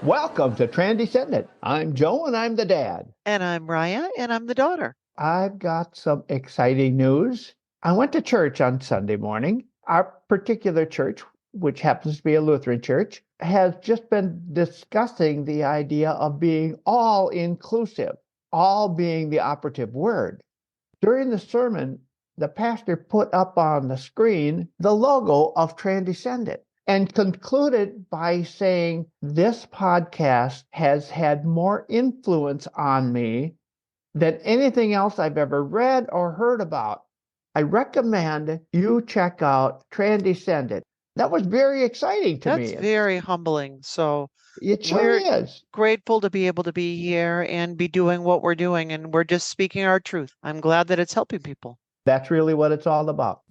Welcome to Transcendent. I'm Joe and I'm the dad. And I'm Raya, and I'm the daughter. I've got some exciting news. I went to church on Sunday morning. Our particular church, which happens to be a Lutheran church, has just been discussing the idea of being all inclusive, all being the operative word. During the sermon, the pastor put up on the screen the logo of Transcendent and concluded by saying, "This podcast has had more influence on me than anything else I've ever read or heard about. I recommend you check out Transcendent." That was very exciting to That's me. very humbling. So It sure we're is. grateful to be able to be here and be doing what we're doing, and we're just speaking our truth. I'm glad that it's helping people. That's really what it's all about.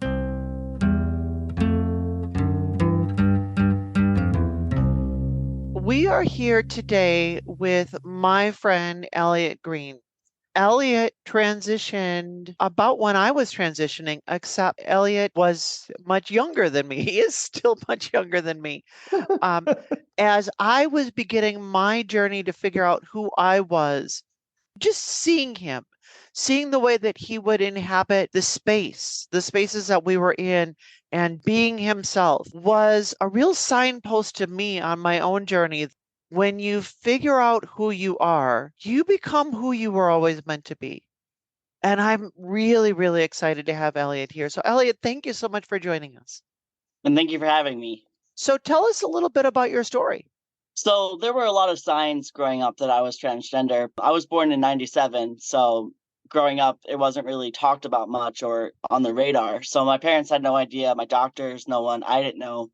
We are here today with my friend Elliott Green. Elliott transitioned about when I was transitioning, except Elliott was much younger than me. He is still much younger than me. Um, as I was beginning my journey to figure out who I was, just seeing him, seeing the way that he would inhabit the spaces that we were in, and being himself was a real signpost to me on my own journey. When you figure out who you are, you become who you were always meant to be. And I'm really, really excited to have Elliott here. So, Elliott, thank you so much for joining us. And thank you for having me. So, tell us a little bit about your story. So there were a lot of signs growing up that I was transgender. I was born in 97, so growing up, it wasn't really talked about much or on the radar. So my parents had no idea, my doctors, no one, I didn't know.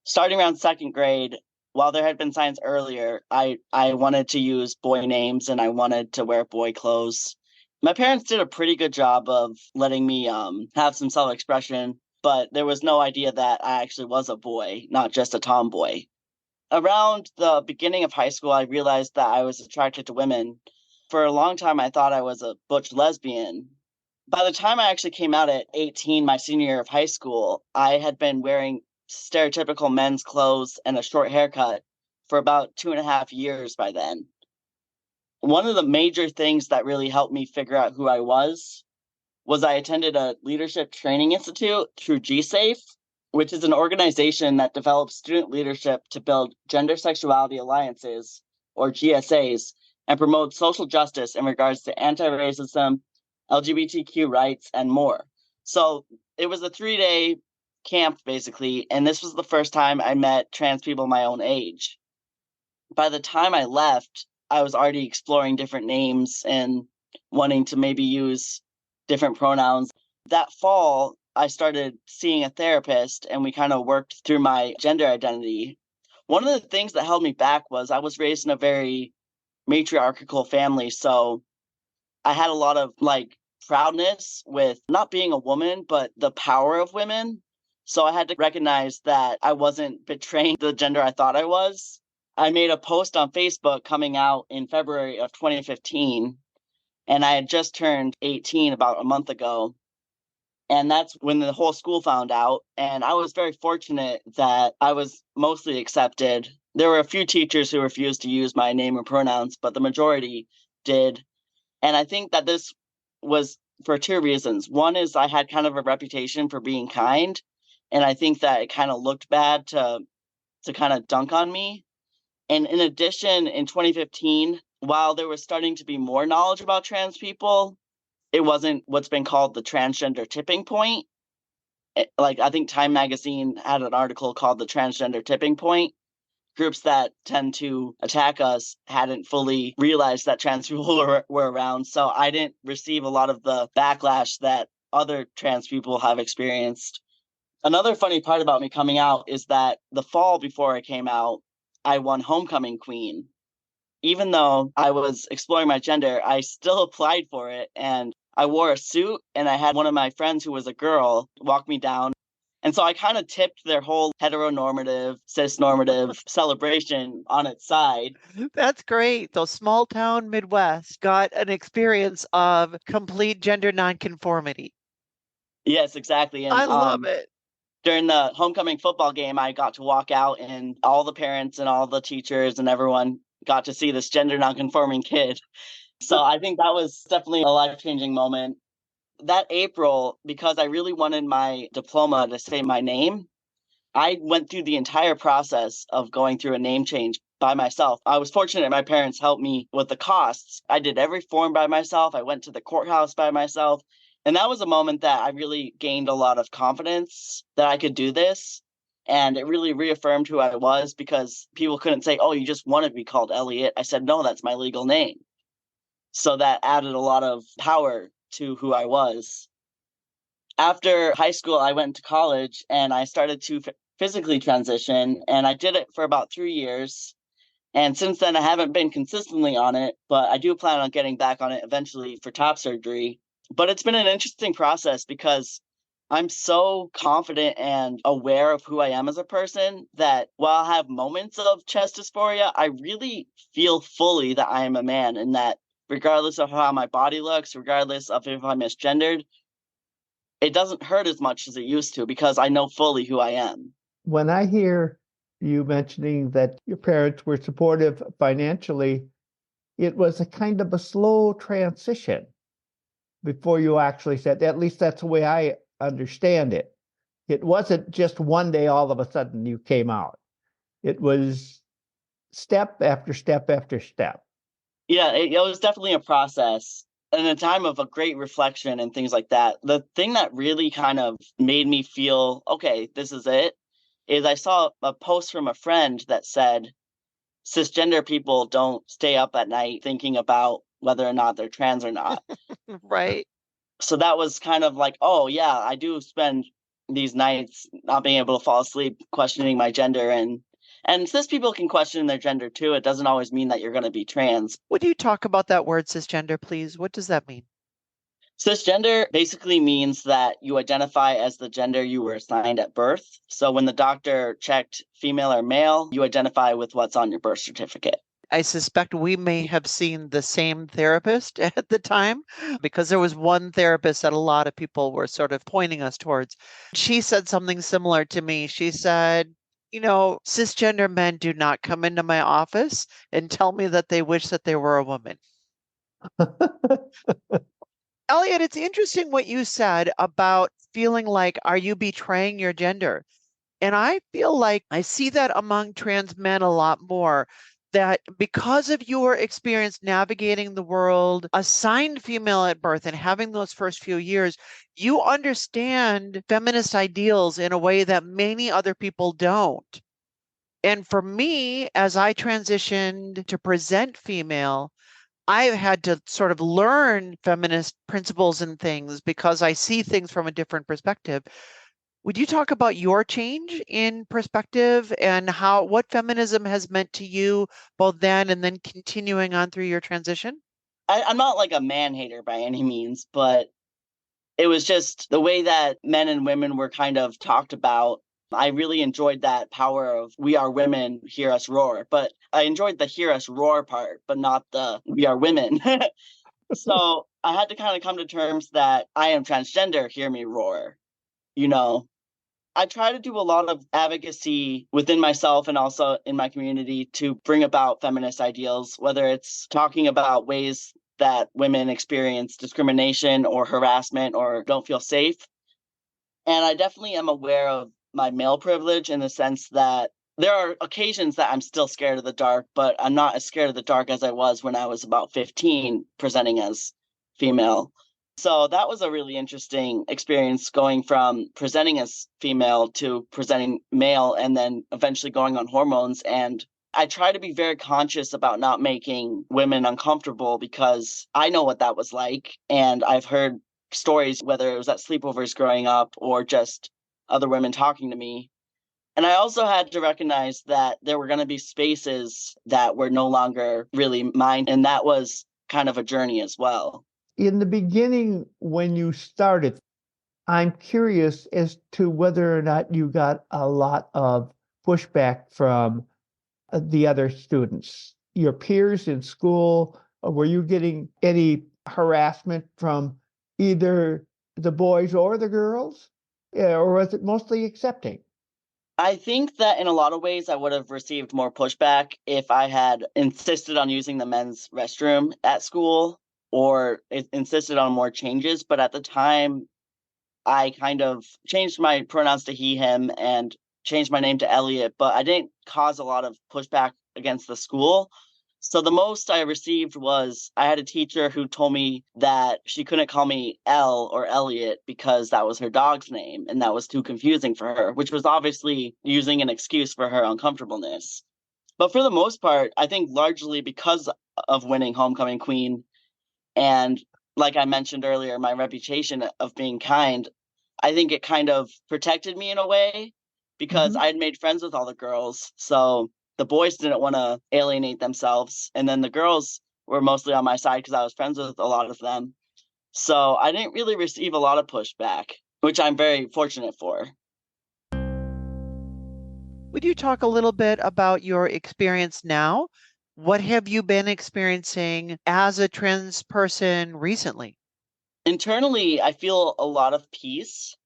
Starting around second grade, while there had been signs earlier, I wanted to use boy names and I wanted to wear boy clothes. My parents did a pretty good job of letting me have some self-expression, but there was no idea that I actually was a boy, not just a tomboy. Around the beginning of high school, I realized that I was attracted to women. For a long time, I thought I was a butch lesbian. By the time I actually came out at 18, my senior year of high school, I had been wearing stereotypical men's clothes and a short haircut for about 2.5 years by then. One of the major things that really helped me figure out who I was I attended a leadership training institute through GSAFE, which is an organization that develops student leadership to build gender sexuality alliances, or GSAs, and promote social justice in regards to anti-racism, LGBTQ rights, and more. So it was a 3-day camp, basically, and this was the first time I met trans people my own age. By the time I left, I was already exploring different names and wanting to maybe use different pronouns. That fall, I started seeing a therapist and we kind of worked through my gender identity. One of the things that held me back was I was raised in a very matriarchal family. So I had a lot of proudness with not being a woman, but the power of women. So I had to recognize that I wasn't betraying the gender I thought I was. I made a post on Facebook coming out in February of 2015, and I had just turned 18 about a month ago. And that's when the whole school found out. And I was very fortunate that I was mostly accepted. There were a few teachers who refused to use my name and pronouns, but the majority did. And I think that this was for two reasons. One is I had kind of a reputation for being kind. And I think that it kind of looked bad to kind of dunk on me. And in addition, in 2015, while there was starting to be more knowledge about trans people, it wasn't what's been called the transgender tipping point. I think Time Magazine had an article called the transgender tipping point. Groups that tend to attack us hadn't fully realized that trans people were around. So I didn't receive a lot of the backlash that other trans people have experienced. Another funny part about me coming out is that the fall before I came out, I won Homecoming Queen. Even though I was exploring my gender, I still applied for it. And I wore a suit and I had one of my friends who was a girl walk me down. And so I kind of tipped their whole heteronormative, cisnormative celebration on its side. That's great. The small town Midwest got an experience of complete gender nonconformity. Yes, exactly. And I love it. During the homecoming football game, I got to walk out and all the parents and all the teachers and everyone got to see this gender nonconforming kid. So I think that was definitely a life-changing moment. That April, because I really wanted my diploma to say my name, I went through the entire process of going through a name change by myself. I was fortunate my parents helped me with the costs. I did every form by myself. I went to the courthouse by myself. And that was a moment that I really gained a lot of confidence that I could do this. And it really reaffirmed who I was because people couldn't say, oh, you just want to be called Elliott. I said, no, that's my legal name. So that added a lot of power to who I was. After high school, I went to college and I started to physically transition, and I did it for about 3 years. And since then, I haven't been consistently on it, but I do plan on getting back on it eventually for top surgery. But it's been an interesting process because I'm so confident and aware of who I am as a person that while I have moments of chest dysphoria, I really feel fully that I am a man, and that regardless of how my body looks, regardless of if I'm misgendered, it doesn't hurt as much as it used to because I know fully who I am. When I hear you mentioning that your parents were supportive financially, it was a kind of a slow transition before you actually said, at least that's the way I understand it. It wasn't just one day all of a sudden you came out. It was step after step after step. Yeah, it was definitely a process and a time of a great reflection and things like that. The thing that really kind of made me feel, okay, this is it, is I saw a post from a friend that said, cisgender people don't stay up at night thinking about whether or not they're trans or not. Right. So that was kind of like, oh, yeah, I do spend these nights not being able to fall asleep questioning my gender. And cis people can question their gender too. It doesn't always mean that you're going to be trans. Would you talk about that word cisgender, please? What does that mean? Cisgender basically means that you identify as the gender you were assigned at birth. So when the doctor checked female or male, you identify with what's on your birth certificate. I suspect we may have seen the same therapist at the time because there was one therapist that a lot of people were sort of pointing us towards. She said something similar to me. She said, cisgender men do not come into my office and tell me that they wish that they were a woman. Elliott, it's interesting what you said about feeling like, are you betraying your gender? And I feel like I see that among trans men a lot more, that because of your experience navigating the world, assigned female at birth and having those first few years, you understand feminist ideals in a way that many other people don't. And for me, as I transitioned to present female, I've had to sort of learn feminist principles and things because I see things from a different perspective. Would you talk about your change in perspective and what feminism has meant to you both then and then continuing on through your transition? I'm not like a man hater by any means, but it was just the way that men and women were kind of talked about. I really enjoyed that power of we are women, hear us roar. But I enjoyed the hear us roar part, but not the we are women. So I had to kind of come to terms that I am transgender, hear me roar. You know, I try to do a lot of advocacy within myself and also in my community to bring about feminist ideals, whether it's talking about ways that women experience discrimination or harassment or don't feel safe. And I definitely am aware of my male privilege in the sense that there are occasions that I'm still scared of the dark, but I'm not as scared of the dark as I was when I was about 15 presenting as female. So that was a really interesting experience going from presenting as female to presenting male and then eventually going on hormones. And I try to be very conscious about not making women uncomfortable because I know what that was like. And I've heard stories, whether it was at sleepovers growing up or just other women talking to me. And I also had to recognize that there were going to be spaces that were no longer really mine. And that was kind of a journey as well. In the beginning, when you started, I'm curious as to whether or not you got a lot of pushback from the other students, your peers in school. Were you getting any harassment from either the boys or the girls? or was it mostly accepting? I think that in a lot of ways, I would have received more pushback if I had insisted on using the men's restroom at school or insisted on more changes. But at the time, I kind of changed my pronouns to he, him, and changed my name to Elliott, but I didn't cause a lot of pushback against the school. So the most I received was I had a teacher who told me that she couldn't call me Elle or Elliot because that was her dog's name and that was too confusing for her, which was obviously using an excuse for her uncomfortableness. But for the most part, I think largely because of winning Homecoming Queen and like I mentioned earlier, my reputation of being kind, I think it kind of protected me in a way because I had made friends with all the girls. So the boys didn't want to alienate themselves. And then the girls were mostly on my side because I was friends with a lot of them. So I didn't really receive a lot of pushback, which I'm very fortunate for. Would you talk a little bit about your experience now? What have you been experiencing as a trans person recently? Internally, I feel a lot of peace.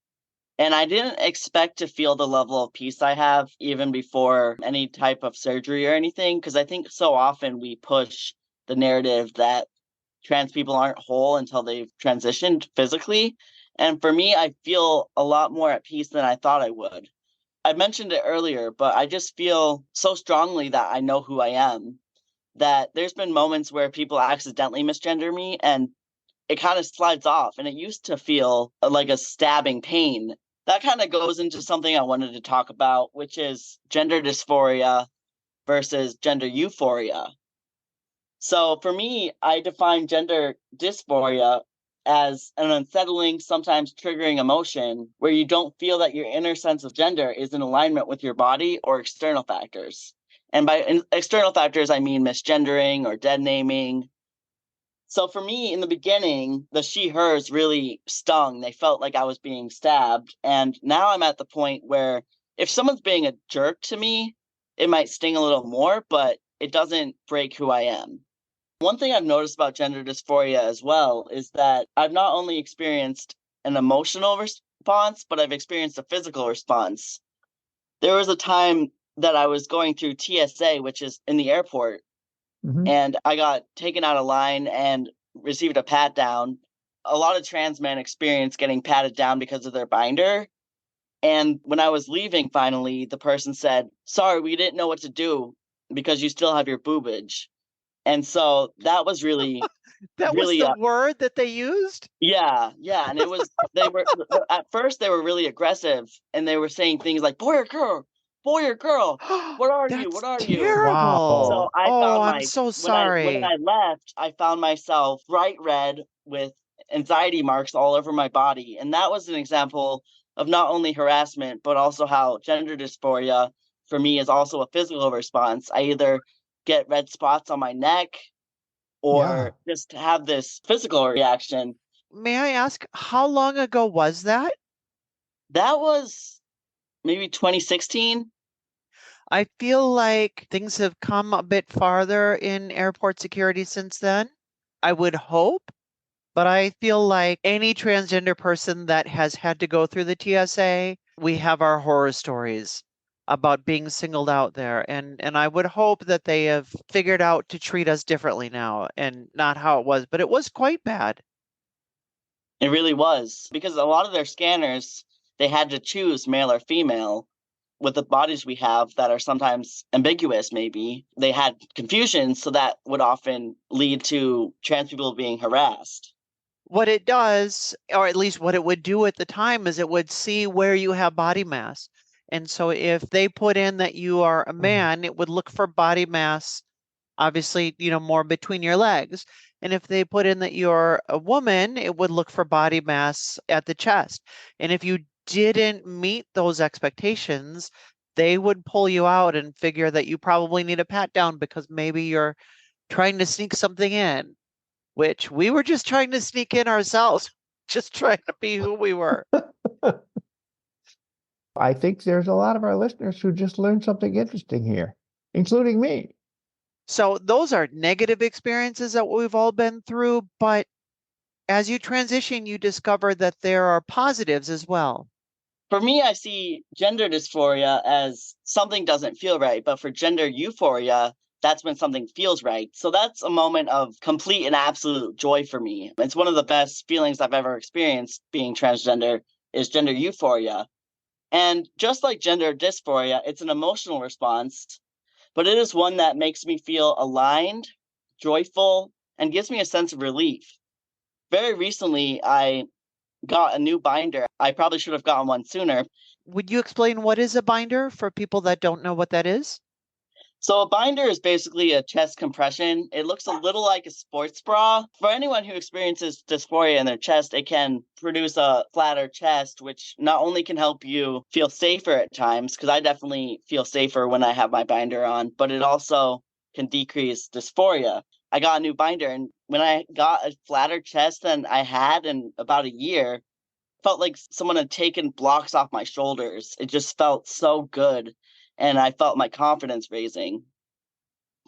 And I didn't expect to feel the level of peace I have even before any type of surgery or anything, because I think so often we push the narrative that trans people aren't whole until they've transitioned physically. And for me, I feel a lot more at peace than I thought I would. I mentioned it earlier, but I just feel so strongly that I know who I am that there's been moments where people accidentally misgender me and it kind of slides off. And it used to feel like a stabbing pain. That kind of goes into something I wanted to talk about, which is gender dysphoria versus gender euphoria. So for me, I define gender dysphoria as an unsettling, sometimes triggering emotion where you don't feel that your inner sense of gender is in alignment with your body or external factors. And by external factors, I mean misgendering or dead naming. So for me, in the beginning, the she hers really stung. They felt like I was being stabbed. And now I'm at the point where if someone's being a jerk to me, it might sting a little more, but it doesn't break who I am. One thing I've noticed about gender dysphoria as well is that I've not only experienced an emotional response, but I've experienced a physical response. There was a time that I was going through TSA, which is in the airport, and I got taken out of line and received a pat down. A lot of trans men experience getting patted down because of their binder. And when I was leaving, finally, the person said, "Sorry, we didn't know what to do because you still have your boobage." And so that was really, That was really, the word that they used? yeah. And it was, they were, at first, they were really aggressive and they were saying things like, boy or girl, what are you? That's What are you? terrible. So I Oh, found I'm so when sorry. I left, I found myself bright red with anxiety marks all over my body. And that was an example of not only harassment, but also how gender dysphoria for me is also a physical response. I either get red spots on my neck Yeah. or just have this physical reaction. May I ask, how long ago was that? That was maybe 2016. I feel like things have come a bit farther in airport security since then. I would hope, but I feel like any transgender person that has had to go through the TSA, we have our horror stories about being singled out there. And I would hope that they have figured out to treat us differently now and not how it was, but it was quite bad. It really was because a lot of their scanners, they had to choose male or female with the bodies we have that are sometimes ambiguous, maybe. They had confusion, so that would often lead to trans people being harassed. What it does, or at least what it would do at the time, is it would see where you have body mass. And so if they put in that you are a man, it would look for body mass, obviously, more between your legs. And if they put in that you're a woman, it would look for body mass at the chest. And if you didn't meet those expectations, they would pull you out and figure that you probably need a pat down because maybe you're trying to sneak something in, which we were just trying to sneak in ourselves, just trying to be who we were. I think there's a lot of our listeners who just learned something interesting here, including me. So those are negative experiences that we've all been through, but as you transition, you discover that there are positives as well. For me, I see gender dysphoria as something doesn't feel right, but for gender euphoria, that's when something feels right. So that's a moment of complete and absolute joy for me. It's one of the best feelings I've ever experienced being transgender is gender euphoria. And just like gender dysphoria, it's an emotional response, but it is one that makes me feel aligned, joyful, and gives me a sense of relief. Very recently, I got a new binder. I probably should have gotten one sooner. Would you explain what is a binder for people that don't know what that is? So a binder is basically a chest compression. It looks a little like a sports bra. For anyone who experiences dysphoria in their chest, it can produce a flatter chest, which not only can help you feel safer at times, because I definitely feel safer when I have my binder on, but it also can decrease dysphoria. I got a new binder, and when I got a flatter chest than I had in about a year, felt like someone had taken blocks off my shoulders. It just felt so good. And I felt my confidence raising.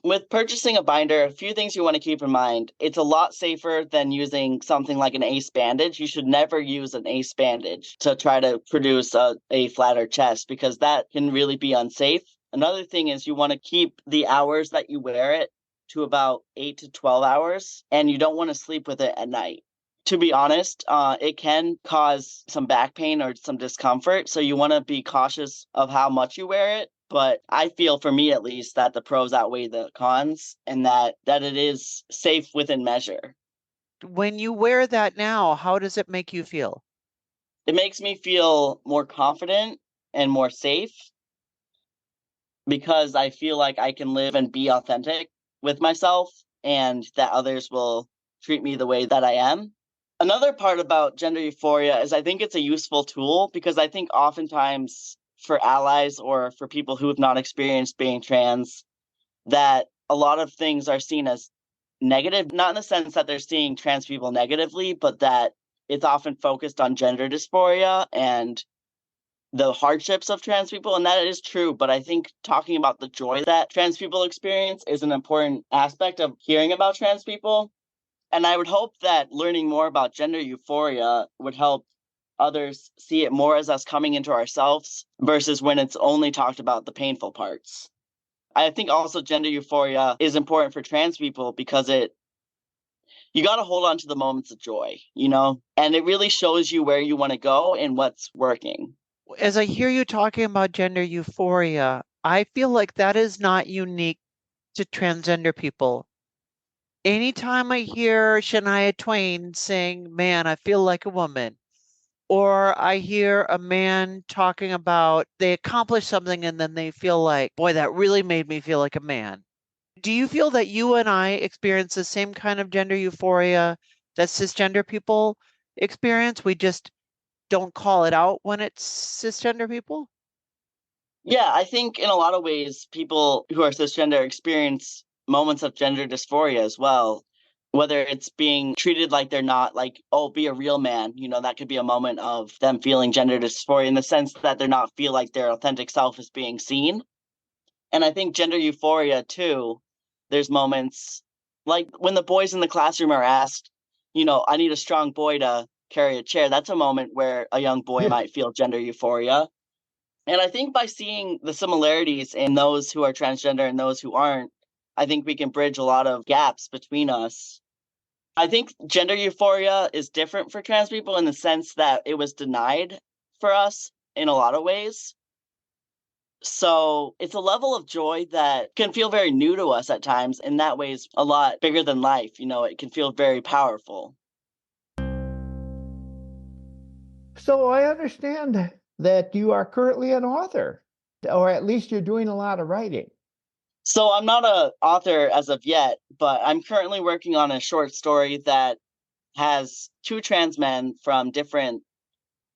With purchasing a binder, a few things you want to keep in mind. It's a lot safer than using something like an ACE bandage. You should never use an ACE bandage to try to produce a flatter chest because that can really be unsafe. Another thing is you want to keep the hours that you wear it to about 8 to 12 hours, and you don't want to sleep with it at night. To be honest, it can cause some back pain or some discomfort. So you want to be cautious of how much you wear it. But I feel, for me at least, that the pros outweigh the cons and that it is safe within measure. When you wear that now, how does it make you feel? It makes me feel more confident and more safe because I feel like I can live and be authentic with myself and that others will treat me the way that I am. Another part about gender euphoria is I think it's a useful tool because I think oftentimes for allies or for people who have not experienced being trans, that a lot of things are seen as negative, not in the sense that they're seeing trans people negatively, but that it's often focused on gender dysphoria and the hardships of trans people. And that is true. But I think talking about the joy that trans people experience is an important aspect of hearing about trans people. And I would hope that learning more about gender euphoria would help others see it more as us coming into ourselves versus when it's only talked about the painful parts. I think also gender euphoria is important for trans people because you got to hold on to the moments of joy, and it really shows you where you want to go and what's working. As I hear you talking about gender euphoria, I feel like that is not unique to transgender people. Anytime I hear Shania Twain saying, "Man, I feel like a woman," or I hear a man talking about they accomplished something and then they feel like, boy, that really made me feel like a man. Do you feel that you and I experience the same kind of gender euphoria that cisgender people experience? We just don't call it out when it's cisgender people? Yeah, I think in a lot of ways, people who are cisgender experience moments of gender dysphoria as well. Whether it's being treated like they're not, like, oh, be a real man, that could be a moment of them feeling gender dysphoria in the sense that they're not feel like their authentic self is being seen. And I think gender euphoria too, there's moments like when the boys in the classroom are asked, I need a strong boy to carry a chair. That's a moment where a young boy Yeah. might feel gender euphoria. And I think by seeing the similarities in those who are transgender and those who aren't, I think we can bridge a lot of gaps between us. I think gender euphoria is different for trans people in the sense that it was denied for us in a lot of ways. So it's a level of joy that can feel very new to us at times. In that way, is a lot bigger than life. It can feel very powerful. So I understand that you are currently an author, or at least you're doing a lot of writing. So I'm not an author as of yet, but I'm currently working on a short story that has two trans men from different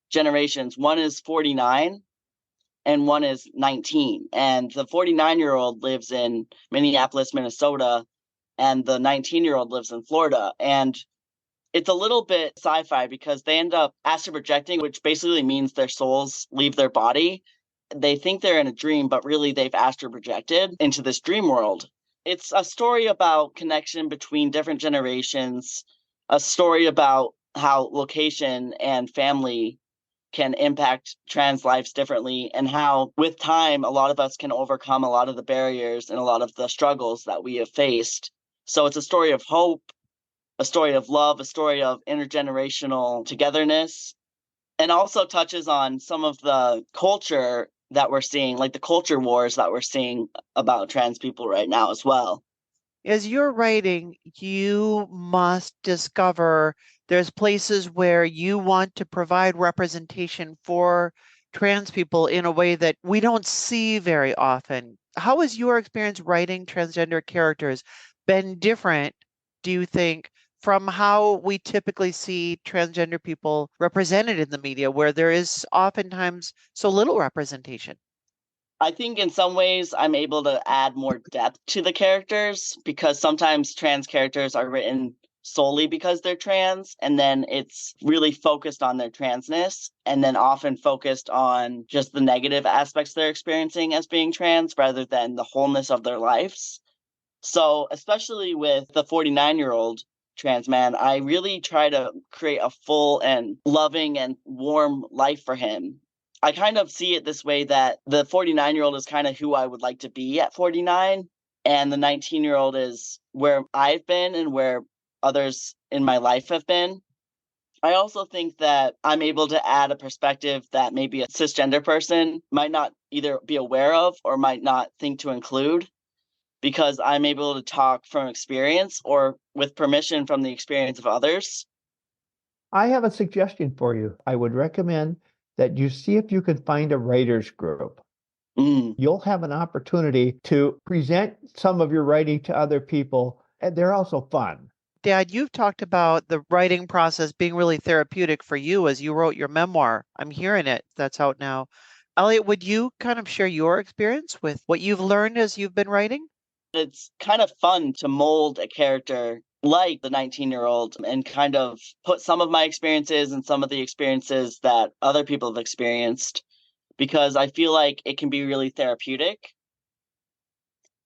generations. One is 49 and one is 19. And the 49-year-old lives in Minneapolis, Minnesota, and the 19-year-old lives in Florida. And it's a little bit sci-fi because they end up astral projecting, which basically means their souls leave their body. They think they're in a dream, but really they've astral projected into this dream world. It's a story about connection between different generations, a story about how location and family can impact trans lives differently, and how with time, a lot of us can overcome a lot of the barriers and a lot of the struggles that we have faced. So it's a story of hope, a story of love, a story of intergenerational togetherness, and also touches on some of the culture that we're seeing, like the culture wars that we're seeing about trans people right now as well. As you're writing, you must discover there's places where you want to provide representation for trans people in a way that we don't see very often. How has your experience writing transgender characters been different, do you think, from how we typically see transgender people represented in the media, where there is oftentimes so little representation? I think in some ways I'm able to add more depth to the characters, because sometimes trans characters are written solely because they're trans, and then it's really focused on their transness, and then often focused on just the negative aspects they're experiencing as being trans rather than the wholeness of their lives. So, especially with the 49-year-old trans man, I really try to create a full and loving and warm life for him. I kind of see it this way, that the 49-year-old is kind of who I would like to be at 49, and the 19-year-old is where I've been and where others in my life have been. I also think that I'm able to add a perspective that maybe a cisgender person might not either be aware of or might not think to include, because I'm able to talk from experience or with permission from the experience of others. I have a suggestion for you. I would recommend that you see if you can find a writers group. You'll have an opportunity to present some of your writing to other people, and they're also fun. Dad, you've talked about the writing process being really therapeutic for you as you wrote your memoir. I'm hearing it. That's out now. Elliott, would you kind of share your experience with what you've learned as you've been writing? It's kind of fun to mold a character like the 19-year-old and kind of put some of my experiences and some of the experiences that other people have experienced, because I feel like it can be really therapeutic.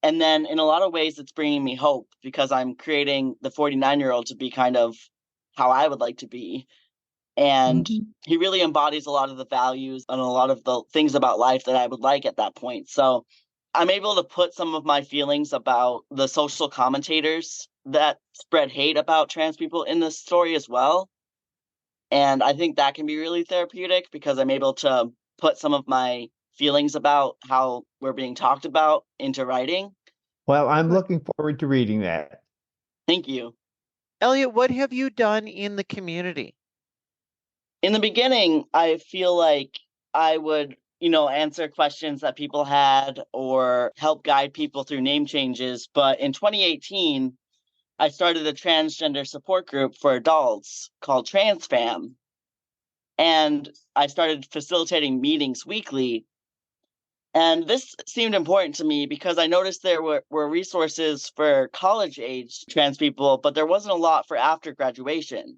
And then in a lot of ways, it's bringing me hope, because I'm creating the 49-year-old to be kind of how I would like to be. And he really embodies a lot of the values and a lot of the things about life that I would like at that point. So I'm able to put some of my feelings about the social commentators that spread hate about trans people in this story as well. And I think that can be really therapeutic, because I'm able to put some of my feelings about how we're being talked about into writing. Well, I'm Good. looking forward to reading that. Thank you. Elliott, what have you done in the community? In the beginning, I feel like I would, answer questions that people had or help guide people through name changes. But in 2018, I started a transgender support group for adults called TransFam. And I started facilitating meetings weekly. And this seemed important to me because I noticed there were resources for college age trans people, but there wasn't a lot for after graduation.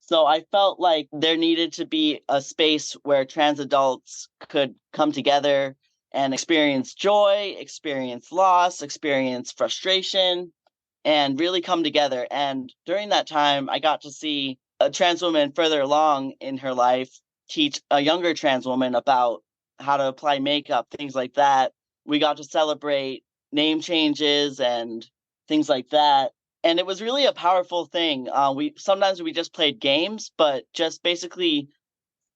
So I felt like there needed to be a space where trans adults could come together and experience joy, experience loss, experience frustration, and really come together. And during that time, I got to see a trans woman further along in her life teach a younger trans woman about how to apply makeup, things like that. We got to celebrate name changes and things like that. And it was really a powerful thing. We just played games, but just basically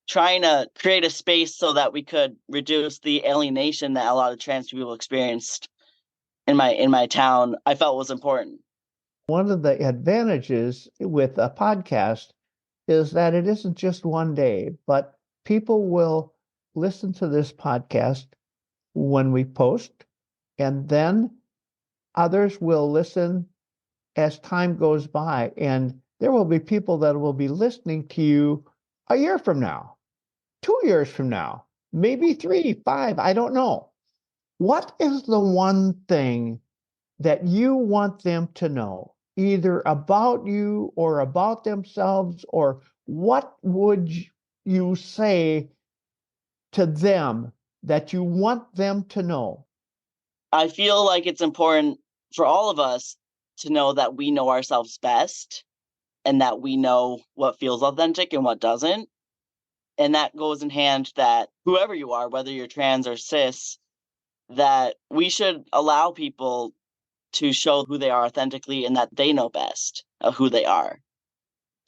trying to create a space so that we could reduce the alienation that a lot of trans people experienced in my town. I felt was important. One of the advantages with a podcast is that it isn't just one day, but people will listen to this podcast when we post, and then others will listen as time goes by. And there will be people that will be listening to you a year from now, 2 years from now, maybe 3, 5, I don't know. What is the one thing that you want them to know, either about you or about themselves, or what would you say to them that you want them to know? I feel like it's important for all of us to know that we know ourselves best and that we know what feels authentic and what doesn't. And that goes in hand that whoever you are, whether you're trans or cis, that we should allow people to show who they are authentically and that they know best of who they are.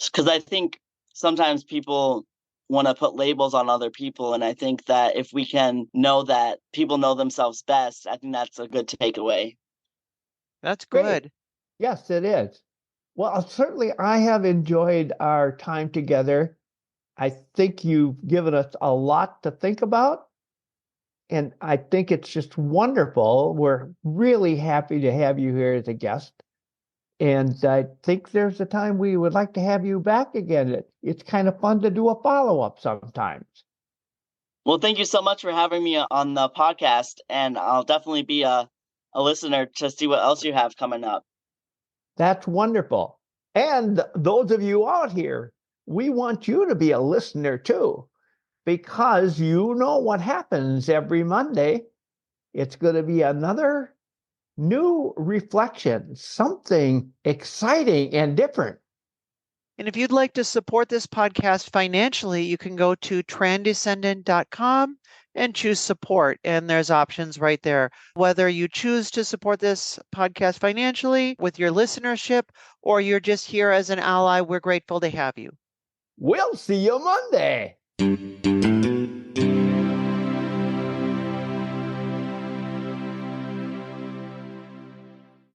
Because I think sometimes people want to put labels on other people. And I think that if we can know that people know themselves best, I think that's a good takeaway. That's Great. good. Yes, it is. Well, certainly I have enjoyed our time together. I think you've given us a lot to think about. And I think it's just wonderful. We're really happy to have you here as a guest. And I think there's a time we would like to have you back again. It's kind of fun to do a follow-up sometimes. Well, thank you so much for having me on the podcast. And I'll definitely be a listener to see what else you have coming up. That's wonderful. And those of you out here, we want you to be a listener too, because you know what happens every Monday. It's going to be another new reflection, something exciting and different. And if you'd like to support this podcast financially, you can go to transdescendant.com and choose support. And there's options right there. Whether you choose to support this podcast financially with your listenership, or you're just here as an ally, we're grateful to have you. We'll see you Monday.